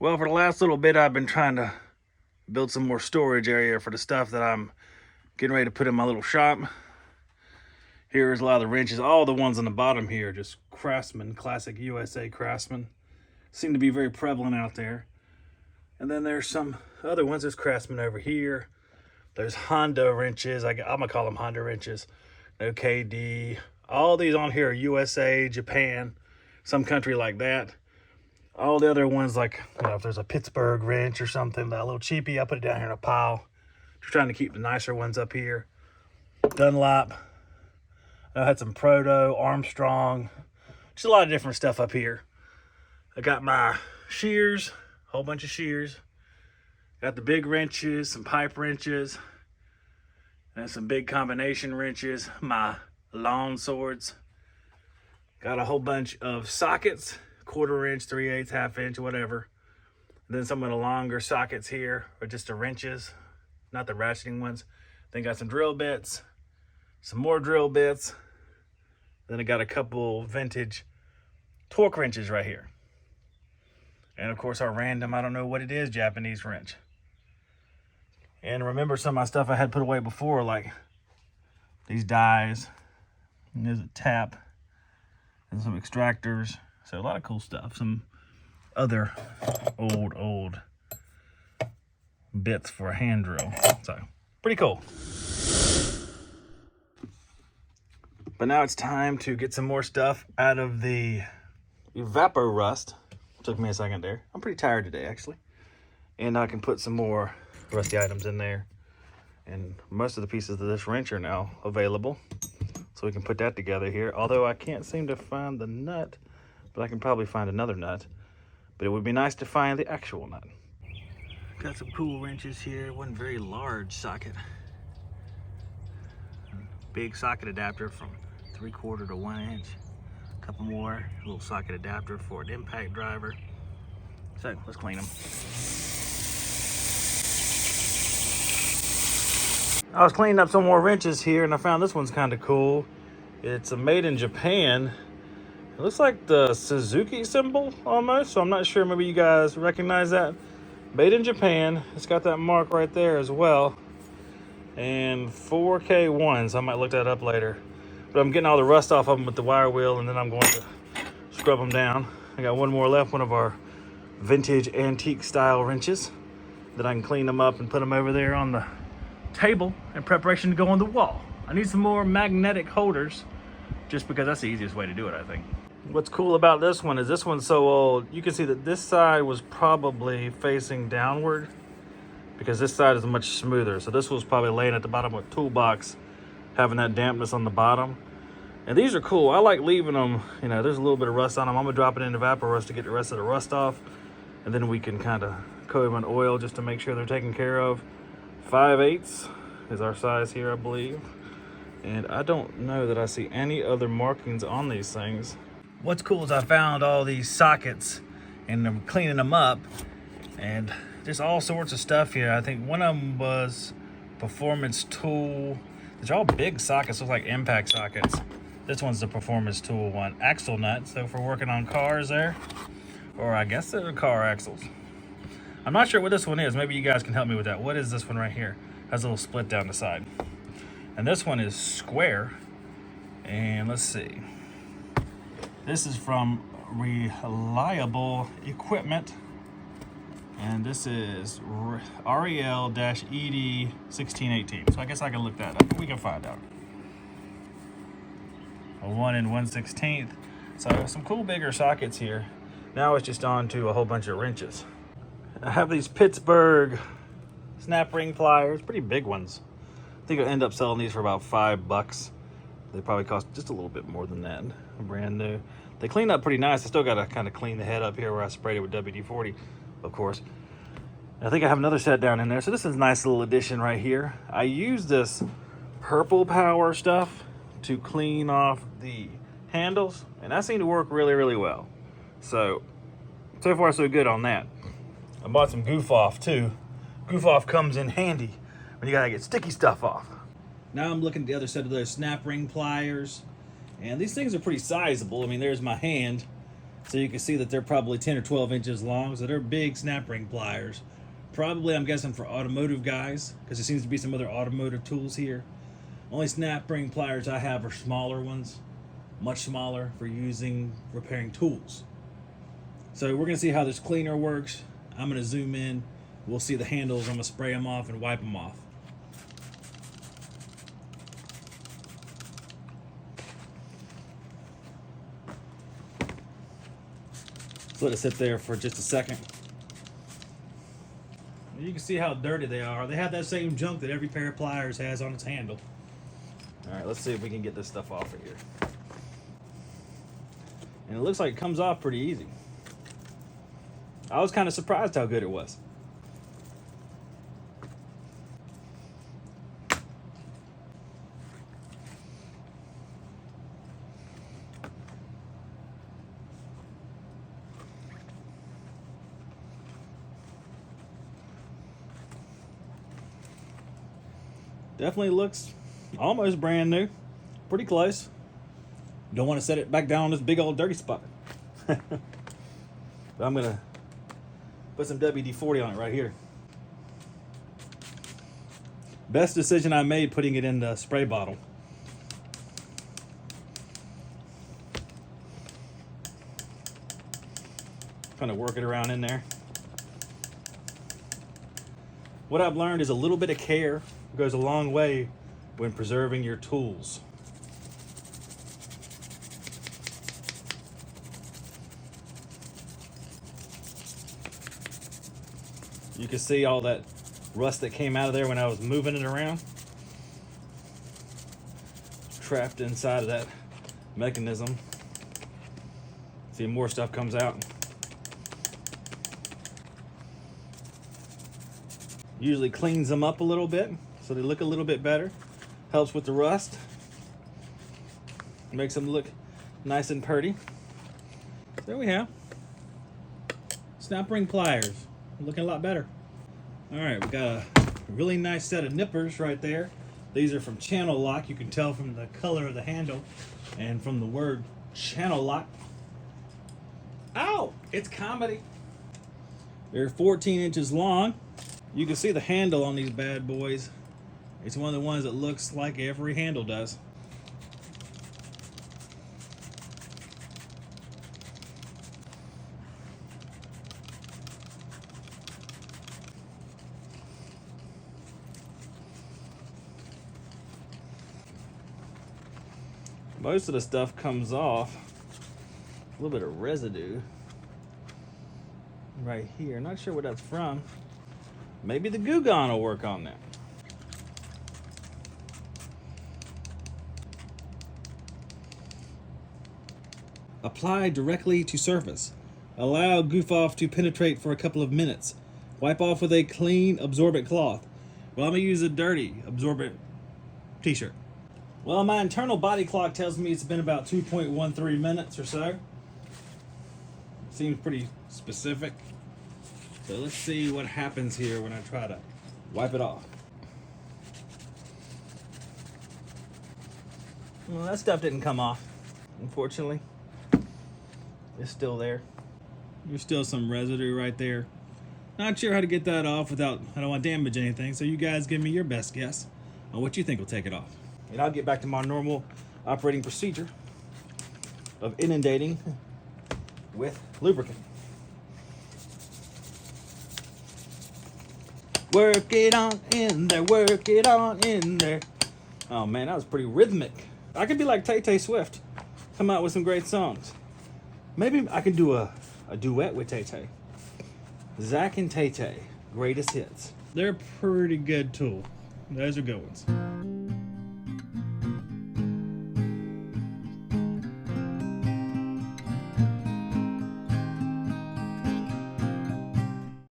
Well, for the last little bit, I've been trying to build some more storage area for the stuff that I'm getting ready to put in my little shop. Here's a lot of the wrenches. All the ones on the bottom here, just Craftsman, classic USA Craftsman. Seem to be very prevalent out there. And then there's some other ones. There's Craftsman over here. There's Honda wrenches. I'm gonna call them Honda wrenches. No KD. All these on here are USA, Japan, some country like that. All the other ones, like, if there's a Pittsburgh wrench or something, that little cheapie, I put it down here in a pile. Just trying to keep the nicer ones up here. Dunlop. I had some Proto, Armstrong. Just a lot of different stuff up here. I got my shears, a whole bunch of shears. Got the big wrenches, some pipe wrenches, and some big combination wrenches. My lawn swords. Got a whole bunch of sockets. 1/4 inch, 3/8, 1/2 inch, whatever. And then some of the longer sockets here are just the wrenches, not the ratcheting ones. Then got some drill bits, some more drill bits. Then I got a couple vintage torque wrenches right here. And of course our random, I don't know what it is, Japanese wrench. And remember some of my stuff I had put away before, like these dies. And there's a tap and some extractors. So a lot of cool stuff. Some other old bits for a hand drill. So pretty cool. But now it's time to get some more stuff out of the Evapor Rust. Took me a second there. I'm pretty tired today, actually. And I can put some more rusty items in there. And most of the pieces of this wrench are now available. So we can put that together here. Although I can't seem to find the nut. But I can probably find another nut. But it would be nice to find the actual nut. Got some cool wrenches here. One very large socket. Big socket adapter from 3/4 to 1 inch. A couple more. A little socket adapter for an impact driver. So let's clean them. I was cleaning up some more wrenches here and I found this one's kind of cool. It's a made in Japan. It looks like the Suzuki symbol almost, so I'm not sure, maybe you guys recognize that. Made in Japan. It's got that mark right there as well. And 4K1, so I might look that up later. But I'm getting all the rust off of them with the wire wheel, and then I'm going to scrub them down. I got one more left, one of our vintage antique style wrenches. Then I can clean them up and put them over there on the table in preparation to go on the wall. I need some more magnetic holders, just because that's the easiest way to do it, I think. What's cool about this one is this one's so old, you can see that this side was probably facing downward because this side is much smoother. So this was probably laying at the bottom of a toolbox, having that dampness on the bottom. And these are cool. I like leaving them, there's a little bit of rust on them. I'm gonna drop it in Evapor Rust to get the rest of the rust off. And then we can kind of coat them in oil just to make sure they're taken care of. 5/8 is our size here, I believe. And I don't know that I see any other markings on these things. What's cool is I found all these sockets and I'm cleaning them up and just all sorts of stuff here. I think one of them was Performance Tool. These are all big sockets, look like impact sockets. This one's the Performance Tool one. Axle nuts, so for working on cars there. Or I guess they're car axles. I'm not sure what this one is. Maybe you guys can help me with that. What is this one right here? Has a little split down the side. And this one is square. And let's see. This is from Reliable Equipment. And this is REL-ED 1618. So I guess I can look that up. We can find out. A 1 1/16. So some cool bigger sockets here. Now it's just on to a whole bunch of wrenches. I have these Pittsburgh snap ring pliers, pretty big ones. I think I'll end up selling these for about $5. They probably cost just a little bit more than that. Brand new. They clean up pretty nice. I still got to kind of clean the head up here where I sprayed it with WD-40, of course. I think I have another set down in there. So this is a nice little addition right here. I use this Purple Power stuff to clean off the handles, and that seemed to work really, really well. So far so good on that. I bought some Goof Off too. Goof Off comes in handy when you gotta get sticky stuff off. Now I'm looking at the other set of those snap ring pliers. And these things are pretty sizable. I mean, there's my hand. So you can see that they're probably 10 or 12 inches long. So they're big snap ring pliers. Probably, I'm guessing, for automotive guys, because there seems to be some other automotive tools here. Only snap ring pliers I have are smaller ones, much smaller, for repairing tools. So we're gonna see how this cleaner works. I'm gonna zoom in. We'll see the handles. I'm gonna spray them off and wipe them off. Let's let it sit there for just a second. You can see how dirty they are. They have that same junk that every pair of pliers has on its handle. All right, let's see if we can get this stuff off of here. And it looks like it comes off pretty easy. I was kind of surprised how good it was. Definitely looks almost brand new. Pretty close. Don't want to set it back down on this big old dirty spot. But I'm going to put some WD-40 on it right here. Best decision I made putting it in the spray bottle. Kind of work it around in there. What I've learned is a little bit of care goes a long way when preserving your tools. You can see all that rust that came out of there when I was moving it around. It's trapped inside of that mechanism. See, more stuff comes out. Usually cleans them up a little bit so they look a little bit better. Helps with the rust. Makes them look nice and pretty. So there we have snap ring pliers. Looking a lot better. All right, we got a really nice set of nippers right there. These are from Channel Lock. You can tell from the color of the handle and from the word Channel Lock. Ow! It's comedy. They're 14 inches long. You can see the handle on these bad boys. It's one of the ones that looks like every handle does. Most of the stuff comes off. A little bit of residue right here. Not sure where that's from. Maybe the Goo Gone will work on that. Apply directly to surface. Allow goof off to penetrate for a couple of minutes. Wipe off with a clean, absorbent cloth. Well, I'm gonna use a dirty, absorbent t-shirt. Well, my internal body clock tells me it's been about 2.13 minutes or so. Seems pretty specific. So let's see what happens here when I try to wipe it off. Well, that stuff didn't come off, unfortunately. It's still there. There's still some residue right there. Not sure how to get that off without, I don't want to damage anything, so you guys give me your best guess on what you think will take it off. And I'll get back to my normal operating procedure of inundating with lubricant. Work it on in there, work it on in there. Oh man, that was pretty rhythmic. I could be like Tay-Tay Swift, come out with some great songs. Maybe I could do a duet with Tay-Tay. Zach and Tay-Tay, greatest hits. They're a pretty good tool. Those are good ones.